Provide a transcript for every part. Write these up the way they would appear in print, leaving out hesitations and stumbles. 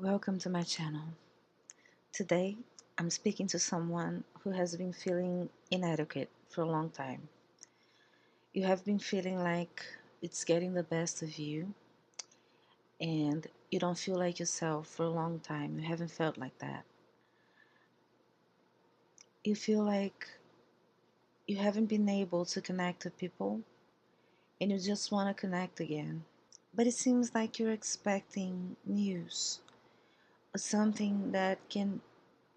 Welcome to my channel. Today, I'm speaking to someone who has been feeling inadequate for a long time. You have been feeling like it's getting the best of you and you don't feel like yourself for a long time. You haven't felt like that. You feel like you haven't been able to connect to people and you just want to connect again. But it seems like you're expecting news or something that can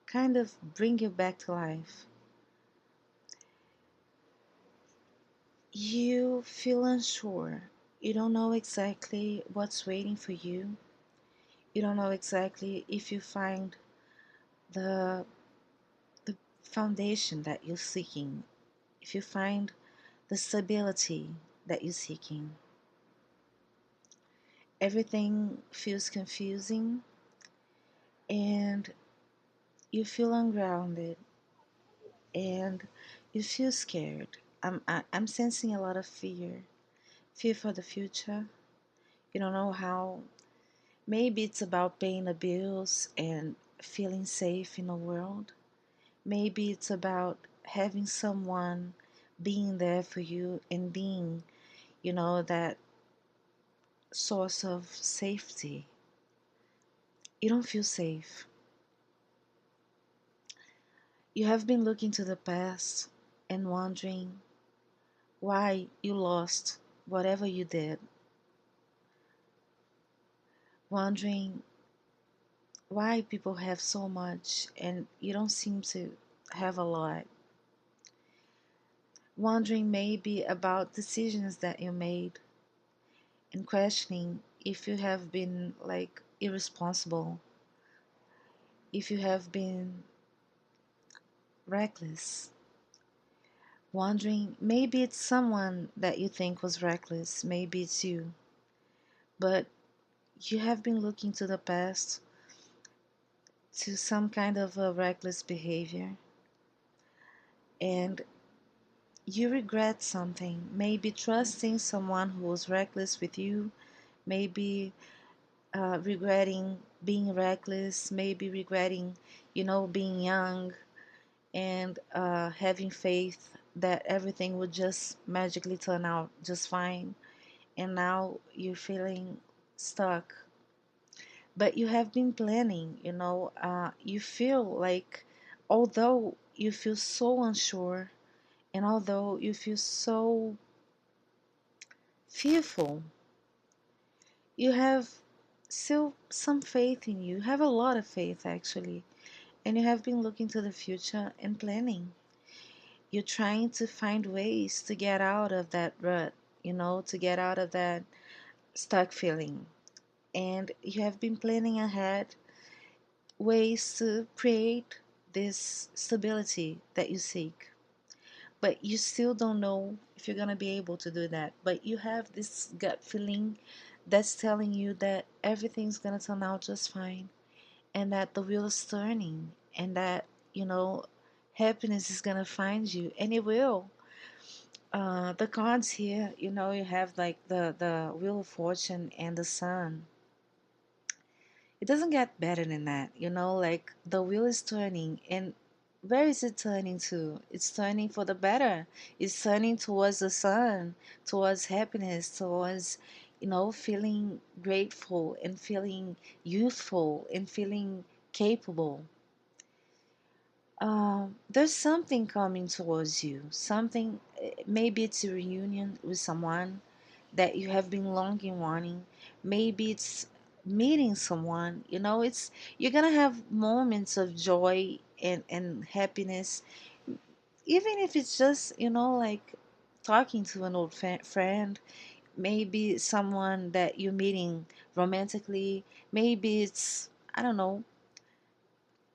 kind of bring you back to life. You feel unsure. You don't know exactly what's waiting for you. You don't know exactly if you find the the foundation that you're seeking. If you find the stability that you're seeking. Everything feels confusing and you feel ungrounded and you feel scared. I'm sensing a lot of fear. Fear for the future. You don't know how. Maybe it's about paying the bills and feeling safe in the world. Maybe it's about having someone being there for you and being, that source of safety. You don't feel safe. You have been looking to the past and wondering why you lost whatever you did, wondering why people have so much and you don't seem to have a lot. Wondering maybe about decisions that you made and questioning if you have been like irresponsible, if you have been reckless. Wondering maybe it's someone that you think was reckless, maybe it's you, but you have been looking to the past to some kind of a reckless behavior and you regret something, maybe trusting someone who was reckless with you, maybe regretting being reckless, maybe regretting, being young and having faith that everything would just magically turn out just fine. And now you're feeling stuck. But you have been planning, you feel like, although you feel so unsure and although you feel so fearful, you have still some faith in you. You have a lot of faith actually. And you have been looking to the future and planning. You're trying to find ways to get out of that rut, to get out of that stuck feeling. And you have been planning ahead ways to create this stability that you seek. But you still don't know if you're going to be able to do that. But you have this gut feeling that's telling you that everything's going to turn out just fine and that the wheel is turning and that, happiness is going to find you and it will. The cards here, you have like the Wheel of Fortune and the Sun. It doesn't get better than that, like the wheel is turning and where is it turning to? It's turning for the better. It's turning towards the sun, towards happiness, towards, feeling grateful and feeling youthful and feeling capable. There's something coming towards you. Something, maybe it's a reunion with someone that you have been longing wanting. Maybe it's meeting someone. It's you're gonna have moments of joy and happiness, even if it's just like talking to an old friend. Maybe someone that you're meeting romantically. Maybe it's, I don't know,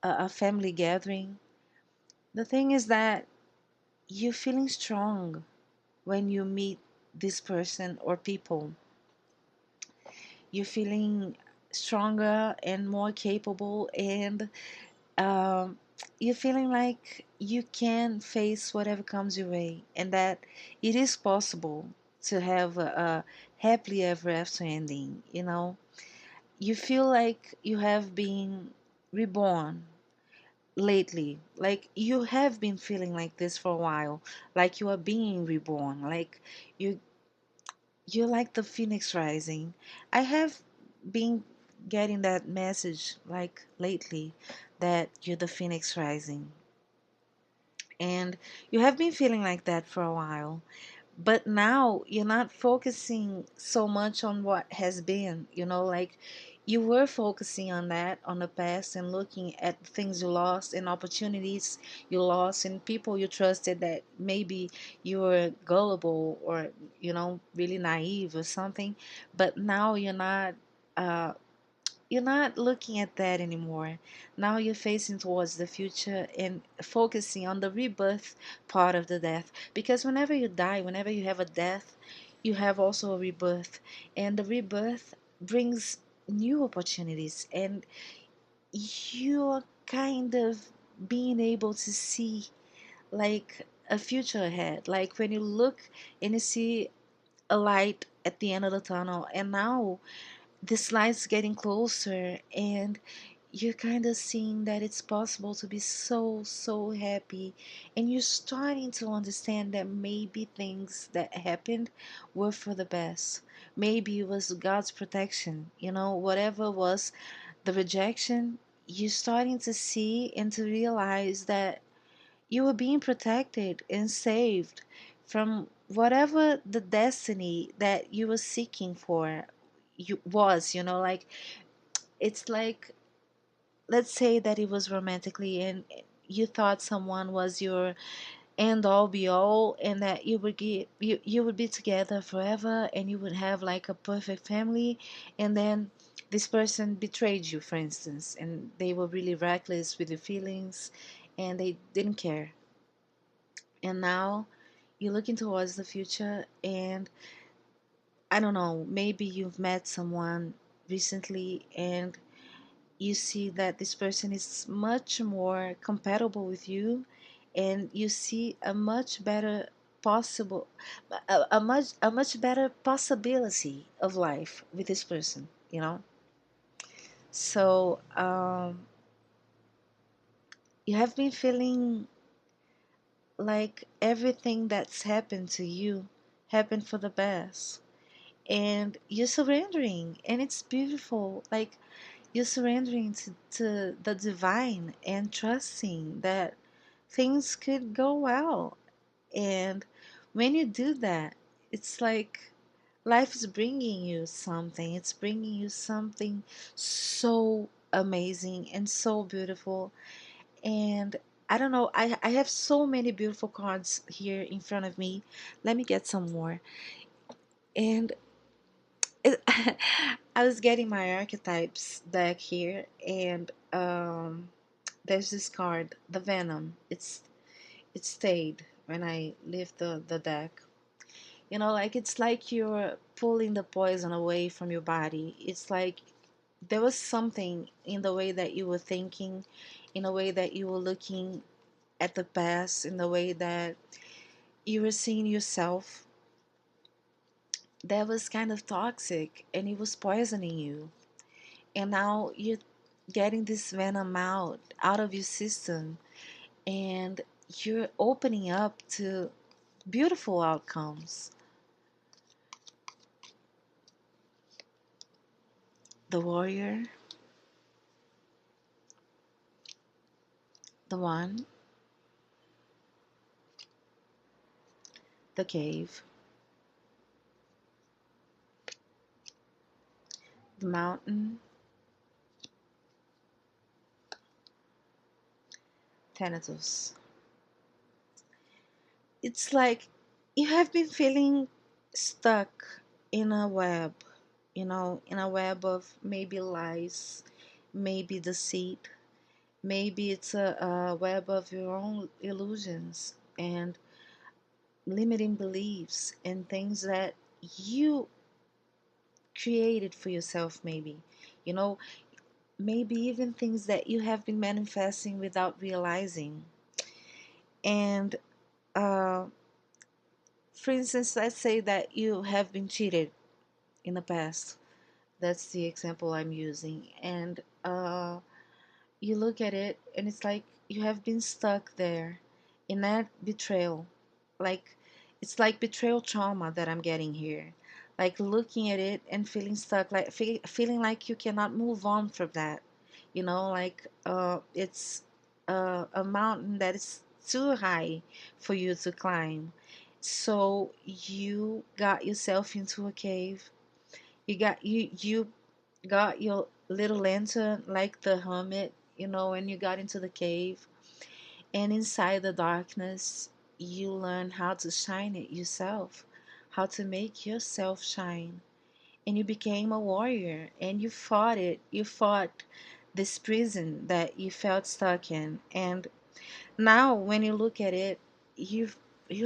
a family gathering. The thing is that you're feeling strong when you meet this person or people. You're feeling stronger and more capable, and um, you're feeling like you can face whatever comes your way, and that it is possible to have a happily ever after ending. you feel like you have been reborn lately. Like you have been feeling like this for a while, like you are being reborn, like you you're like the phoenix rising. I have been getting that message like lately, that you're the phoenix rising, and you have been feeling like that for a while. But now you're not focusing so much on what has been, like you were focusing on that, on the past, and looking at things you lost and opportunities you lost and people you trusted that maybe you were gullible or really naive or something. But now uh you're not looking at that anymore. Now you're facing towards the future and focusing on the rebirth part of the death. Because whenever you die, whenever you have a death, you have also a rebirth. And the rebirth brings new opportunities. And you're kind of being able to see like a future ahead. Like when you look and you see a light at the end of the tunnel. And now this light's getting closer, and you're kind of seeing that it's possible to be so happy, and you're starting to understand that maybe things that happened were for the best. Maybe it was God's protection, whatever was the rejection. You're starting to see and to realize that you were being protected and saved from whatever the destiny that you were seeking for like it's like, let's say that it was romantically, and you thought someone was your end all be all, and that you would be together forever, and you would have like a perfect family. And then this person betrayed you, for instance, and they were really reckless with your feelings, and they didn't care. And now you're looking towards the future, and I don't know, maybe you've met someone recently, and you see that this person is much more compatible with you, and you see a much better possible a much better possibility of life with this person. So you have been feeling like everything that's happened to you happened for the best, and you're surrendering, and it's beautiful. Like you're surrendering to the divine and trusting that things could go well. And when you do that, it's like life is bringing you something. It's bringing you something so amazing and so beautiful. And I don't know, I have so many beautiful cards here in front of me. Let me get some more. And it, I was getting my archetypes deck here, and there's this card, the Venom. It stayed when I left the deck. Like it's like you're pulling the poison away from your body. It's like there was something in the way that you were thinking, in a way that you were looking at the past, in the way that you were seeing yourself, that was kind of toxic, and it was poisoning you. And now you're getting this venom out of your system, and you're opening up to beautiful outcomes. The warrior, the one, the cave, the mountain, Thanatos. It's like you have been feeling stuck in a web, in a web of maybe lies, maybe deceit, maybe it's a web of your own illusions and limiting beliefs and things that you created for yourself, maybe. You know, maybe even things that you have been manifesting without realizing. And uh, for instance, let's say that you have been cheated in the past. That's the example I'm using. And you look at it and it's like you have been stuck there in that betrayal. Like it's like betrayal trauma that I'm getting here. Like looking at it and feeling stuck, like feeling like you cannot move on from that. Like it's a mountain that is too high for you to climb. So you got yourself into a cave. You got your little lantern like the hermit, and you got into the cave, and inside the darkness you learn how to shine it yourself, how to make yourself shine. And you became a warrior and you fought this prison that you felt stuck in. And now when you look at it, you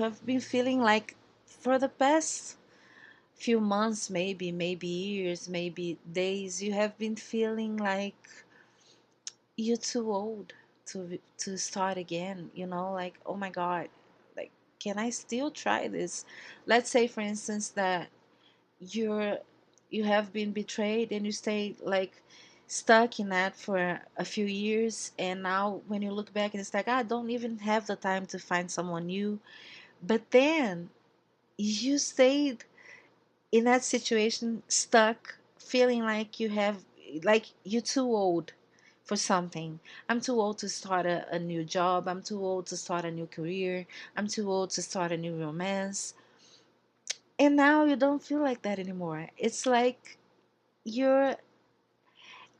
have been feeling like for the past few months, maybe years, maybe days, you have been feeling like you're too old to start again, like, oh my god, like, can I still try this? Let's say for instance that you're you have been betrayed and you stay like stuck in that for a few years, and now when you look back and it's like, I don't even have the time to find someone new. But then you stayed in that situation, stuck, feeling like like you're too old for something. I'm too old to start a new job. I'm too old to start a new career. I'm too old to start a new romance. And now you don't feel like that anymore. It's like you're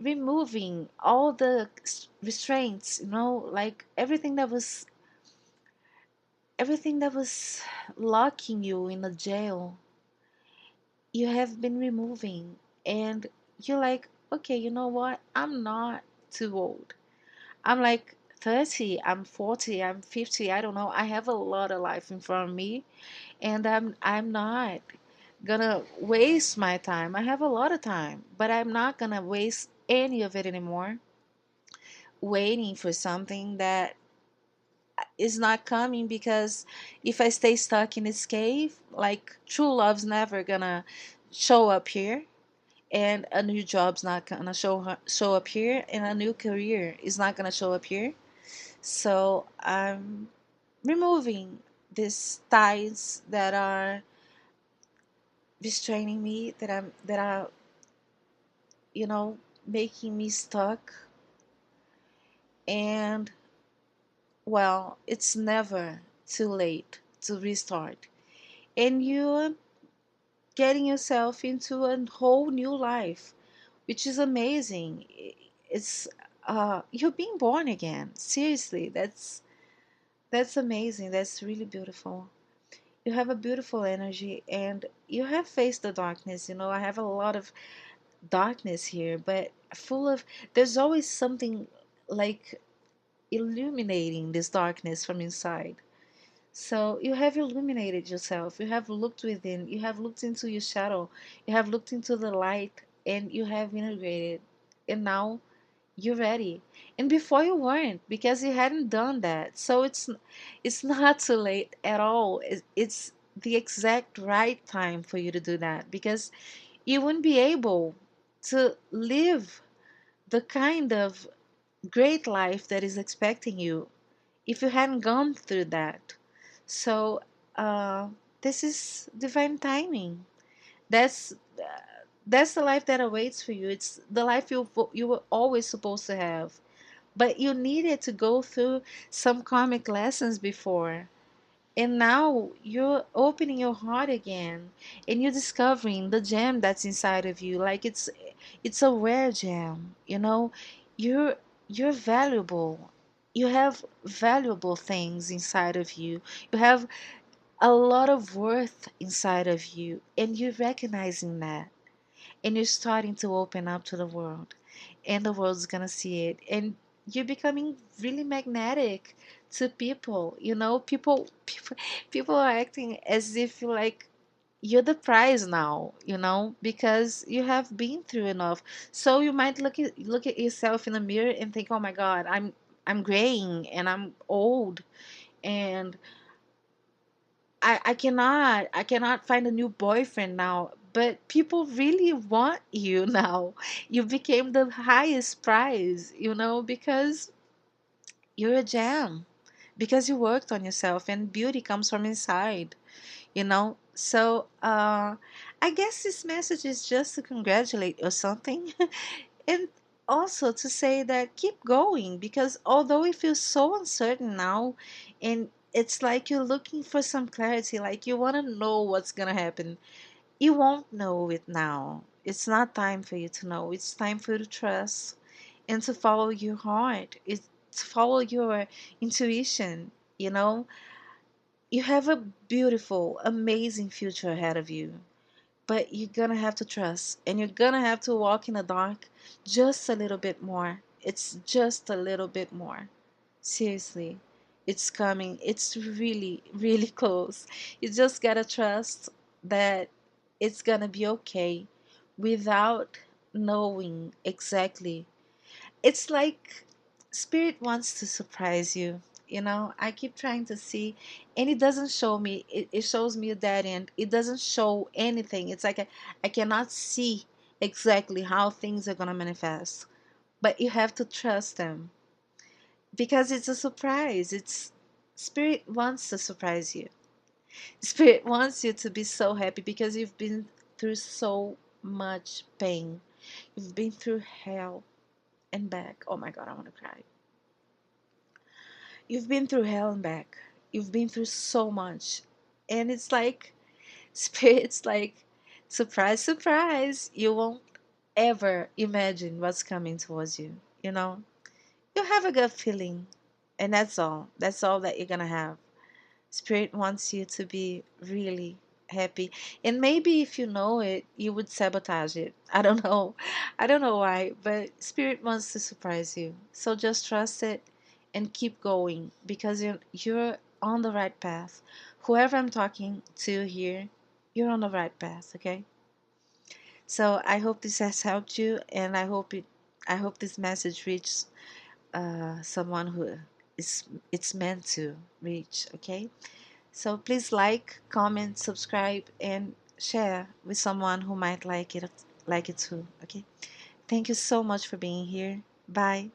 removing all the restraints, like everything that was locking you in a jail, you have been removing. And you're like, okay, you know what, I'm not too old. I'm like 30, I'm 40, I'm 50, I don't know, I have a lot of life in front of me, and I'm not gonna waste my time. I have a lot of time, but I'm not gonna waste any of it anymore waiting for something that is not coming. Because if I stay stuck in this cave, like, true love's never gonna show up here, and a new job's not gonna show up here, and a new career is not gonna show up here. So I'm removing these ties that are restraining me, that are making me stuck. And, well, it's never too late to restart, and you're getting yourself into a whole new life, which is amazing. It's you're being born again. Seriously, that's amazing. That's really beautiful. You have a beautiful energy, and you have faced the darkness. I have a lot of darkness here, but full of there's always something like illuminating this darkness from inside. So you have illuminated yourself. You have looked within. You have looked into your shadow. You have looked into the light, and you have integrated. And now you're ready. And before you weren't, because you hadn't done that. So it's not too late at all. It's the exact right time for you to do that, because you wouldn't be able to live the kind of great life that is expecting you if you hadn't gone through that. So uh, this is divine timing. That's that's the life that awaits for you. It's the life you were always supposed to have, but you needed to go through some karmic lessons before. And now you're opening your heart again, and you're discovering the gem that's inside of you. Like it's a rare gem, you're you're valuable. You have valuable things inside of you. You have a lot of worth inside of you, and you're recognizing that, and you're starting to open up to the world, and the world's gonna see it, and you're becoming really magnetic to people. People are acting as if you're the prize now, because you have been through enough. So you might look at yourself in the mirror and think, oh my god, I'm graying and I'm old, and I cannot find a new boyfriend now. but people really want you now. You became the highest prize, because you're a gem, because you worked on yourself, and beauty comes from inside. So I guess this message is just to congratulate or something. And also to say that keep going, because although it feels so uncertain now, and it's like you're looking for some clarity, like you want to know what's going to happen, you won't know it now. It's not time for you to know. It's time for you to trust and to follow your heart. It's to follow your intuition. You know, you have a beautiful, amazing future ahead of you, but you're gonna have to trust, and you're gonna have to walk in the dark just a little bit more. It's just a little bit more. Seriously, it's coming. It's really, really close. You just gotta trust that it's gonna be okay without knowing exactly. It's like spirit wants to surprise you. I keep trying to see, and it doesn't show me. It shows me a dead end. It doesn't show anything. It's like I cannot see exactly how things are gonna manifest. But you have to trust them, because it's a surprise. It's spirit wants to surprise you. Spirit wants you to be so happy because you've been through so much pain. You've been through hell and back. Oh my god, I want to cry. You've been through hell and back. You've been through so much. And it's like, spirit's like, surprise, surprise. You won't ever imagine what's coming towards you. You know? You have a good feeling. And that's all. That's all that you're going to have. Spirit wants you to be really happy. And maybe if you know it, you would sabotage it. I don't know. I don't know why, but Spirit wants to surprise you. So just trust it and keep going, because you're on the right path. Whoever I'm talking to here, you're on the right path, okay? So I hope this has helped you, and I hope this message reaches someone who is it's meant to reach, okay? So please like, comment, subscribe, and share with someone who might like it too. Okay. Thank you so much for being here. Bye.